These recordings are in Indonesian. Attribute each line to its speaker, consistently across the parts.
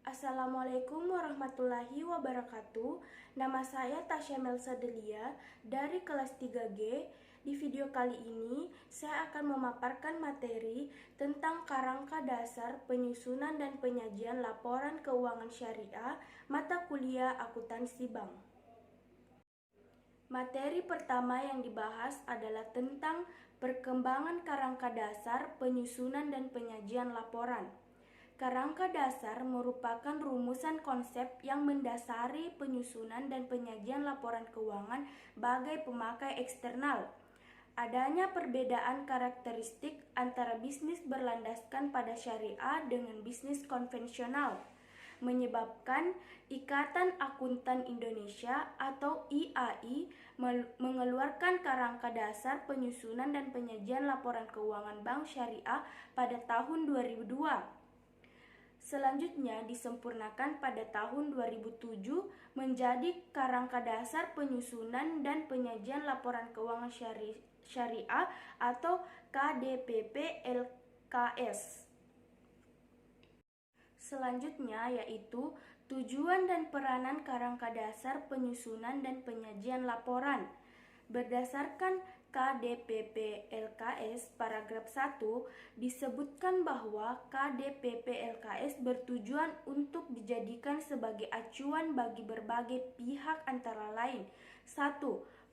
Speaker 1: Assalamualaikum warahmatullahi wabarakatuh. Nama saya Tasya Melsa Delia dari kelas 3G. Di video kali ini, saya akan memaparkan materi tentang kerangka dasar penyusunan dan penyajian laporan keuangan syariah mata kuliah akuntansi bank. Materi pertama yang dibahas adalah tentang perkembangan kerangka dasar penyusunan dan penyajian laporan. Kerangka dasar merupakan rumusan konsep yang mendasari penyusunan dan penyajian laporan keuangan bagi pemakai eksternal. Adanya perbedaan karakteristik antara bisnis berlandaskan pada syariah dengan bisnis konvensional, menyebabkan Ikatan Akuntan Indonesia atau IAI mengeluarkan kerangka dasar penyusunan dan penyajian laporan keuangan bank syariah pada tahun 2002. Selanjutnya disempurnakan pada tahun 2007 menjadi kerangka dasar penyusunan dan penyajian laporan keuangan syariah atau KDPP LKS. Selanjutnya yaitu tujuan dan peranan kerangka dasar penyusunan dan penyajian laporan. Berdasarkan KDPP LKS paragraf 1 disebutkan bahwa KDPP LKS bertujuan untuk dijadikan sebagai acuan bagi berbagai pihak antara lain 1.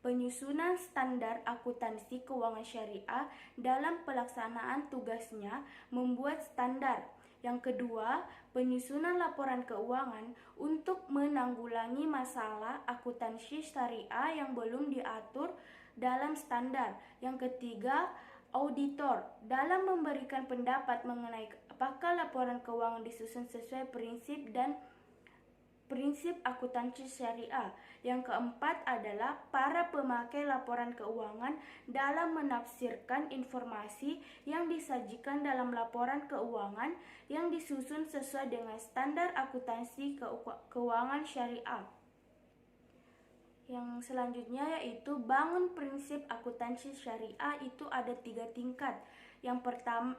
Speaker 1: Penyusunan standar akuntansi keuangan syariah dalam pelaksanaan tugasnya membuat standar. Yang kedua, penyusunan laporan keuangan untuk menanggulangi masalah akuntansi syariah yang belum diatur dalam standar. Yang ketiga, auditor dalam memberikan pendapat mengenai apakah laporan keuangan disusun sesuai prinsip akuntansi syariah. Yang keempat adalah para pemakai laporan keuangan dalam menafsirkan informasi yang disajikan dalam laporan keuangan yang disusun sesuai dengan standar akuntansi keuangan syariah. Yang selanjutnya yaitu bangun prinsip akuntansi syariah itu ada 3 tingkat.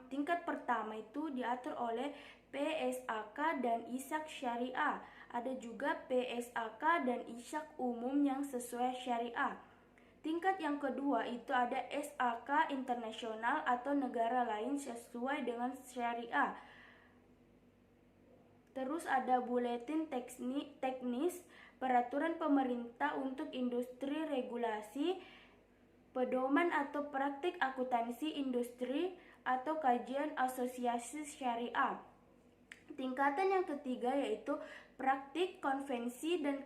Speaker 1: Tingkat pertama itu diatur oleh PSAK dan ISAK syariah. Ada juga PSAK dan ISAK umum yang sesuai syariah. Tingkat yang kedua itu ada SAK internasional atau negara lain sesuai dengan syariah. Terus ada buletin teknis, peraturan pemerintah untuk industri regulasi, pedoman atau praktik akuntansi industri atau kajian asosiasi syariah. Tingkatan yang ketiga yaitu praktik, konvensi, dan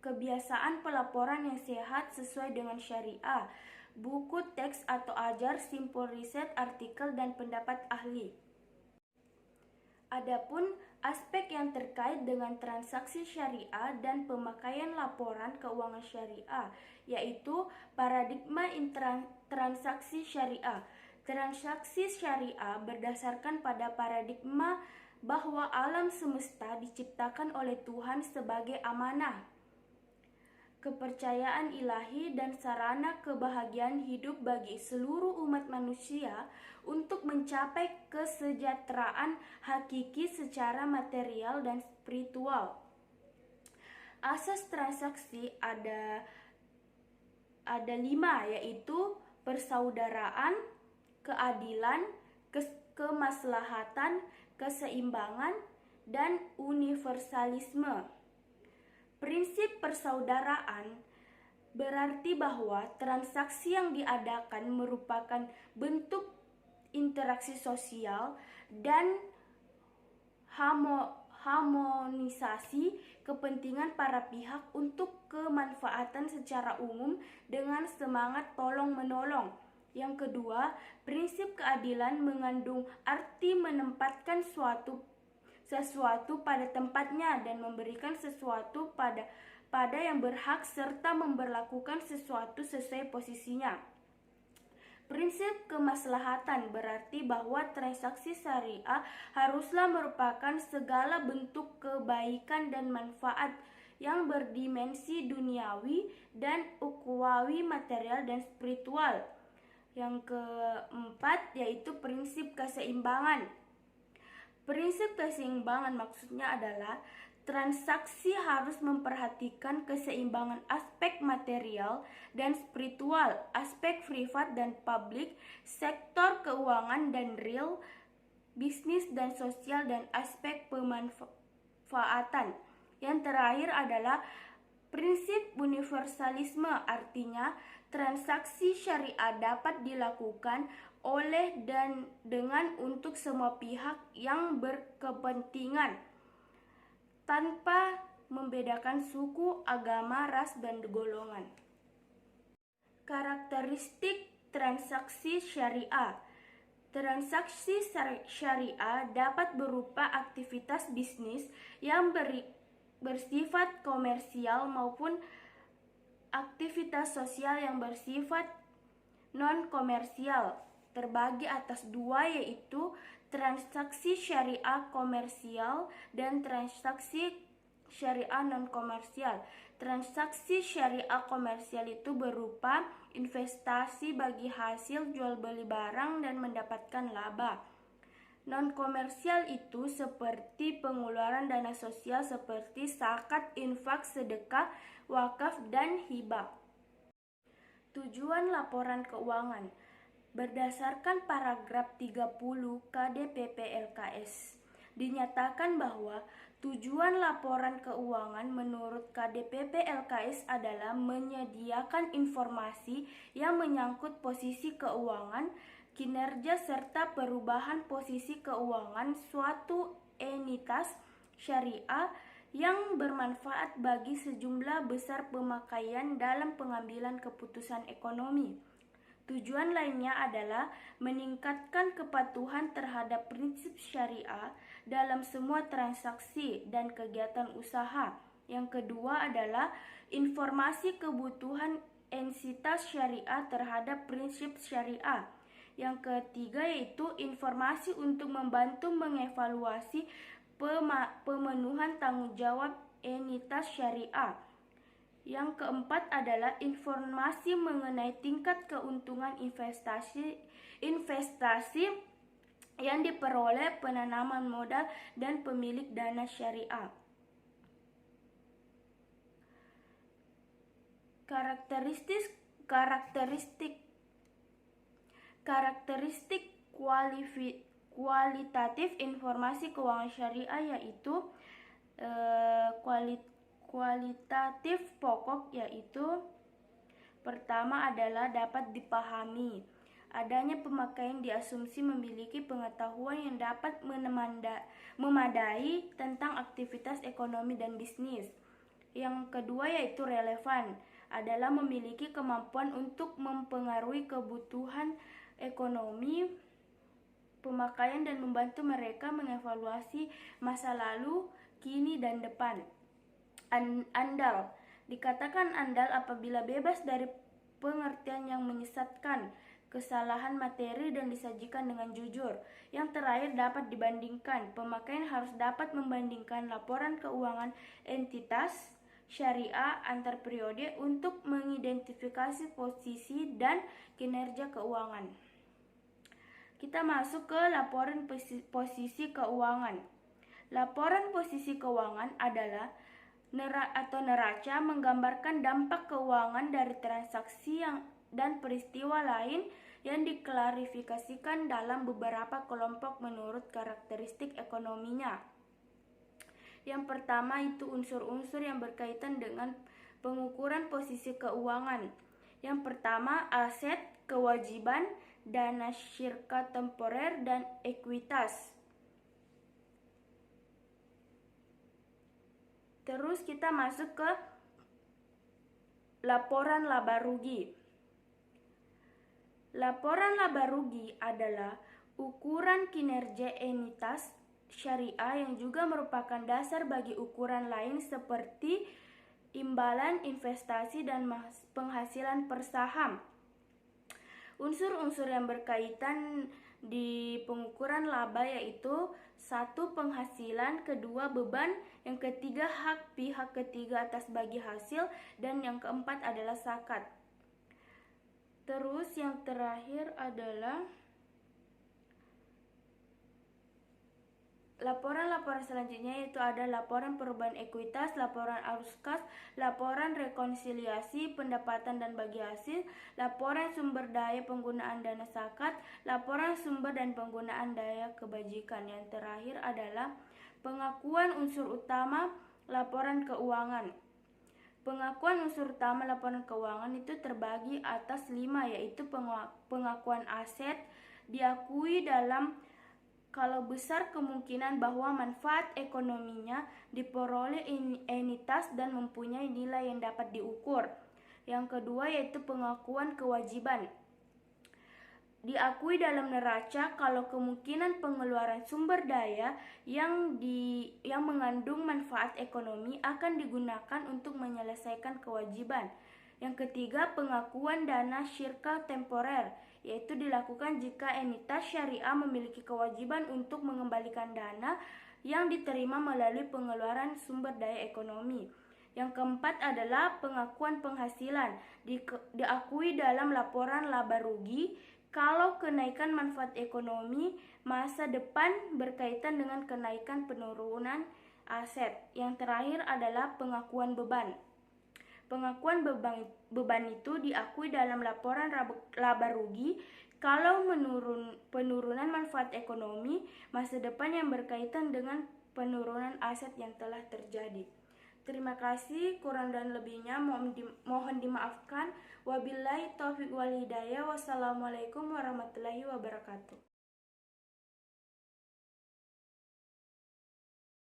Speaker 1: kebiasaan pelaporan yang sehat sesuai dengan syariah. Buku teks atau ajar, simpul riset, artikel, dan pendapat ahli. Adapun aspek yang terkait dengan transaksi syariah dan pemakaian laporan keuangan syariah, yaitu paradigma transaksi syariah. Transaksi syariah berdasarkan pada paradigma bahwa alam semesta diciptakan oleh Tuhan sebagai amanah, kepercayaan ilahi dan sarana kebahagiaan hidup bagi seluruh umat manusia untuk mencapai kesejahteraan hakiki secara material dan spiritual. Asas transaksi ada 5, yaitu persaudaraan, keadilan, kemaslahatan, keseimbangan, dan universalisme. Prinsip persaudaraan berarti bahwa transaksi yang diadakan merupakan bentuk interaksi sosial dan harmonisasi kepentingan para pihak untuk kemanfaatan secara umum dengan semangat tolong-menolong. Yang kedua, prinsip keadilan mengandung arti menempatkan sesuatu pada tempatnya dan memberikan sesuatu pada yang berhak serta memberlakukan sesuatu sesuai posisinya. Prinsip kemaslahatan berarti bahwa transaksi syariah haruslah merupakan segala bentuk kebaikan dan manfaat yang berdimensi duniawi dan ukhrawi, material dan spiritual. Yang keempat yaitu prinsip keseimbangan. Prinsip keseimbangan maksudnya adalah transaksi harus memperhatikan keseimbangan aspek material dan spiritual, aspek privat dan publik, sektor keuangan dan real, bisnis dan sosial, dan aspek pemanfaatan. Yang terakhir adalah prinsip universalisme, artinya transaksi syariah dapat dilakukan oleh dan dengan untuk semua pihak yang berkepentingan tanpa membedakan suku, agama, ras, dan golongan. Karakteristik transaksi syariah. Transaksi syariah dapat berupa aktivitas bisnis yang bersifat komersial maupun aktivitas sosial yang bersifat non-komersial. Terbagi atas dua, yaitu transaksi syariah komersial dan transaksi syariah non-komersial. Transaksi syariah komersial itu berupa investasi bagi hasil jual beli barang dan mendapatkan laba. Non-komersial itu seperti pengeluaran dana sosial seperti zakat, infak, sedekah, wakaf, dan hibah. Tujuan laporan keuangan. Berdasarkan paragraf 30 KDPP LKS, dinyatakan bahwa tujuan laporan keuangan menurut KDPP LKS adalah menyediakan informasi yang menyangkut posisi keuangan, kinerja, serta perubahan posisi keuangan suatu entitas syariah yang bermanfaat bagi sejumlah besar pemakaian dalam pengambilan keputusan ekonomi. Tujuan lainnya adalah meningkatkan kepatuhan terhadap prinsip syariah dalam semua transaksi dan kegiatan usaha. Yang kedua adalah informasi kebutuhan entitas syariah terhadap prinsip syariah. Yang ketiga yaitu informasi untuk membantu mengevaluasi pemenuhan tanggung jawab entitas syariah. Yang keempat adalah informasi mengenai tingkat keuntungan investasi yang diperoleh penanaman modal dan pemilik dana syariah. Karakteristik kualitatif informasi keuangan syariah yaitu kualitatif pokok, yaitu pertama adalah dapat dipahami. Adanya pemakaian diasumsi memiliki pengetahuan yang dapat memadai tentang aktivitas ekonomi dan bisnis. Yang kedua yaitu relevan, adalah memiliki kemampuan untuk mempengaruhi kebutuhan ekonomi pemakaian dan membantu mereka mengevaluasi masa lalu, kini, dan depan. Andal. Dikatakan andal apabila bebas dari pengertian yang menyesatkan, kesalahan materi, dan disajikan dengan jujur. Yang terakhir dapat dibandingkan. Pemakaian harus dapat membandingkan laporan keuangan entitas syariah antar periode untuk mengidentifikasi posisi dan kinerja keuangan. Kita masuk ke laporan posisi keuangan. Laporan posisi keuangan adalah neraca menggambarkan dampak keuangan dari transaksi dan peristiwa lain yang diklarifikasikan dalam beberapa kelompok menurut karakteristik ekonominya. Yang pertama itu unsur-unsur yang berkaitan dengan pengukuran posisi keuangan. Yang pertama aset, kewajiban, dana syirka temporer, dan ekuitas. Terus kita masuk ke laporan laba rugi. Laporan laba rugi adalah ukuran kinerja entitas syariah yang juga merupakan dasar bagi ukuran lain seperti imbalan investasi dan penghasilan per saham. Unsur-unsur yang berkaitan di pengukuran laba yaitu 1. Penghasilan, kedua beban, yang ketiga hak pihak ketiga atas bagi hasil, dan yang keempat adalah zakat. Terus yang terakhir adalah Laporan-laporan selanjutnya yaitu ada laporan perubahan ekuitas, laporan arus kas, laporan rekonsiliasi pendapatan dan bagi hasil, laporan sumber daya penggunaan dana zakat, laporan sumber dan penggunaan daya kebajikan. Yang terakhir adalah pengakuan unsur utama laporan keuangan. Pengakuan unsur utama laporan keuangan itu terbagi atas 5, yaitu pengakuan aset diakui dalam kalau besar kemungkinan bahwa manfaat ekonominya diperoleh entitas dan mempunyai nilai yang dapat diukur. Yang kedua yaitu pengakuan kewajiban. Diakui dalam neraca kalau kemungkinan pengeluaran sumber daya yang mengandung manfaat ekonomi akan digunakan untuk menyelesaikan kewajiban. Yang ketiga, pengakuan dana syirka temporer, yaitu dilakukan jika entitas syariah memiliki kewajiban untuk mengembalikan dana yang diterima melalui pengeluaran sumber daya ekonomi. Yang keempat adalah pengakuan penghasilan, diakui dalam laporan laba rugi kalau kenaikan manfaat ekonomi masa depan berkaitan dengan kenaikan penurunan aset. Yang terakhir adalah pengakuan beban. Pengakuan beban itu diakui dalam laporan laba rugi kalau penurunan manfaat ekonomi masa depan yang berkaitan dengan penurunan aset yang telah terjadi. Terima kasih, kurang dan lebihnya mohon dimaafkan. Wabillahi taufiq wal hidayah. Wassalamualaikum warahmatullahi wabarakatuh.